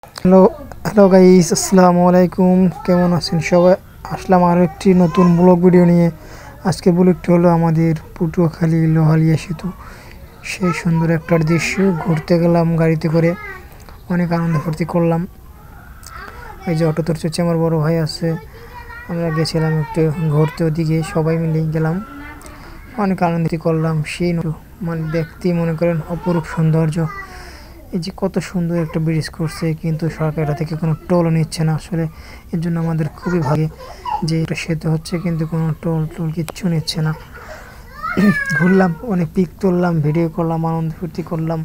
Hello hello guys, আসসালামু আলাইকুম। কেমন আছেন সবাই? আসলাম আরও একটি নতুন ব্লগ ভিডিও নিয়ে। আজকে ব্লগটি হলো আমাদের পটুয়াখালী লোহালিয়া সেতু। সেই সুন্দর একটা দৃশ্য, ঘুরতে গেলাম গাড়িতে করে, অনেক আনন্দ ফুর্তি করলাম। এই যে অটো চড়ছে, আমার বড় ভাই আছে, আমরা গেছিলাম একটু ঘুরতে, ওদিকে সবাই মিলে গেলাম, অনেক আনন্দ করলাম। সেই মানে দেখতেই মনে করেন অপরূপ সৌন্দর্য। এই যে কত সুন্দর একটা ব্রিজ করছে, কিন্তু সরকার এটা থেকে কোনো টোলও নিচ্ছে না। আসলে এর জন্য আমাদের খুবই ভালো যে একটা সেতু হচ্ছে, কিন্তু কোনো টোল কিচ্ছু নিচ্ছে না। ঘুরলাম, অনেক পিক তুললাম, ভিডিও করলাম, আনন্দ ফুর্তি করলাম,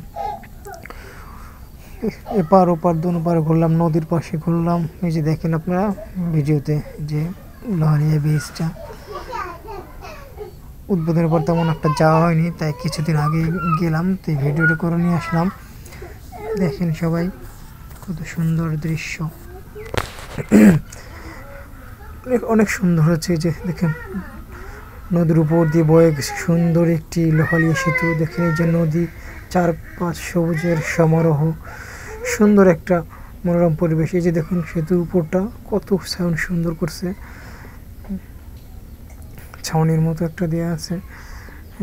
এপার ওপার দুপার ঘুরলাম, নদীর পাশে ঘুরলাম। এই যে দেখেন আপনারা ভিডিওতে যে লোহালিয়া ব্রিজটা উদ্বোধনের পর তেমন একটা যাওয়া হয়নি, তাই কিছুদিন আগে গেলাম, তো এই ভিডিওটা করে নিয়ে আসলাম। দেখেন সবাই কত সুন্দর দৃশ্য, অনেক সুন্দর হচ্ছে। যে দেখেন নদীর উপর দিয়ে বয়ে গেছে সুন্দর একটি লোহালিয়া সেতু। দেখেন এই যে নদী, চারপাশ সবুজের সমারোহ, সুন্দর একটা মনোরম পরিবেশ। এই যে দেখুন সেতুর উপরটা কত সুন্দর করছে, ছাউনির মতো একটা দেওয়া আছে।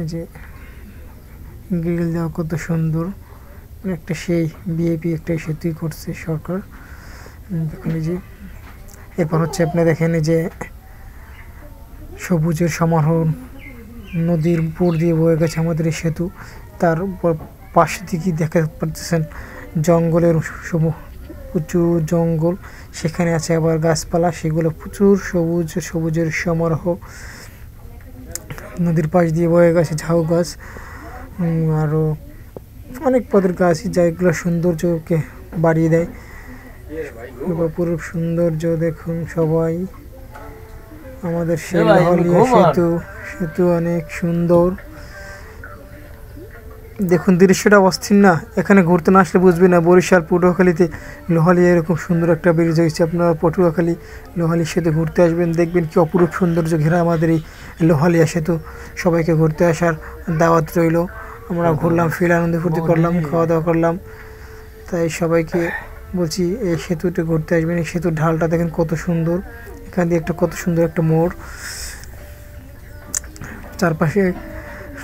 এই যে গ্রিল দেওয়া কত সুন্দর, একটা সেই বিএপি একটা সেতুই করছে সরকার। দেখুন এই যে এরপর হচ্ছে আপনি দেখেন এই যে সবুজের সমারোহ, নদীর উপর দিয়ে বয়ে গেছে আমাদের এই সেতু। তার পাশে দিকে দেখা পাচ্ছেন জঙ্গলের প্রচুর জঙ্গল, সেখানে আছে আবার গাছপালা, সেগুলো প্রচুর সবুজের সমারোহ। নদীর পাশ দিয়ে বয়ে গেছে ঝাউ গাছ, আরও অনেক পদের গাছ, যেগুলো সৌন্দর্যকে বাড়িয়ে দেয়। পুরো সৌন্দর্য দেখুন সবাই, আমাদের সেই লোহালিয়া সেতু অনেক সুন্দর। দেখুন দৃশ্যটা অস্থির না? এখানে ঘুরতে না আসলে বুঝবে না বরিশাল পটুয়াখালীতে লোহালিয়া এরকম সুন্দর একটা ব্রিজ হয়েছে। আপনারা পটুয়াখালী লোহালিয়া সেতু ঘুরতে আসবেন, দেখবেন কি অপরূপ সৌন্দর্য ঘেরা আমাদের এই লোহালিয়া সেতু। সবাইকে ঘুরতে আসার দাওয়াত রইল। আমরা ঘুরলাম, ফিরে আনন্দ ফুর্তি করলাম, খাওয়া দাওয়া করলাম। তাই সবাইকে বলছি এই সেতুতে ঘুরতে আসবেন। এই সেতুর ঢালটা দেখেন কত সুন্দর, এখান দিয়ে কত সুন্দর একটা মোড়, চারপাশে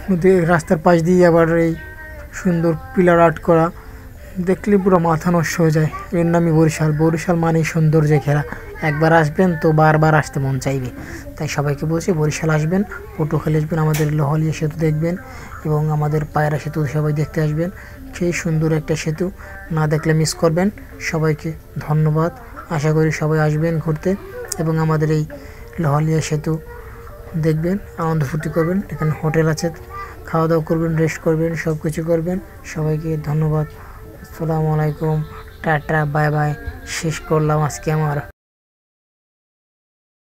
নদী, রাস্তার পাশ দিয়ে আবার এই সুন্দর পিলার আর্ট করা, দেখলে পুরো মাথা নষ্ট হয়ে যায়। এর নামই বরিশাল মানেই সৌন্দর্যে ঘেরা। একবার আসবেন তো বারবার আসতে মন চাইবে। তাই সবাইকে বলছি বরিশাল আসবেন, পটুয়াখালী আসবেন, আমাদের লোহালিয়া সেতু দেখবেন, এবং আমাদের পায়রা সেতু সবাই দেখতে আসবেন। সেই সুন্দর একটা সেতু না দেখলে মিস করবেন। সবাইকে ধন্যবাদ। আশা করি সবাই আসবেন ঘুরতে, এবং আমাদের এই লোহালিয়া সেতু দেখবেন, আনন্দ ফুর্তি করবেন। এখানে হোটেল আছে, খাওয়া দাওয়া করবেন, রেস্ট করবেন, সব কিছু করবেন। সবাইকে ধন্যবাদ। আসসালামু আলাইকুম, টাটা, বাই বাই। শেষ করলাম আজকে আমার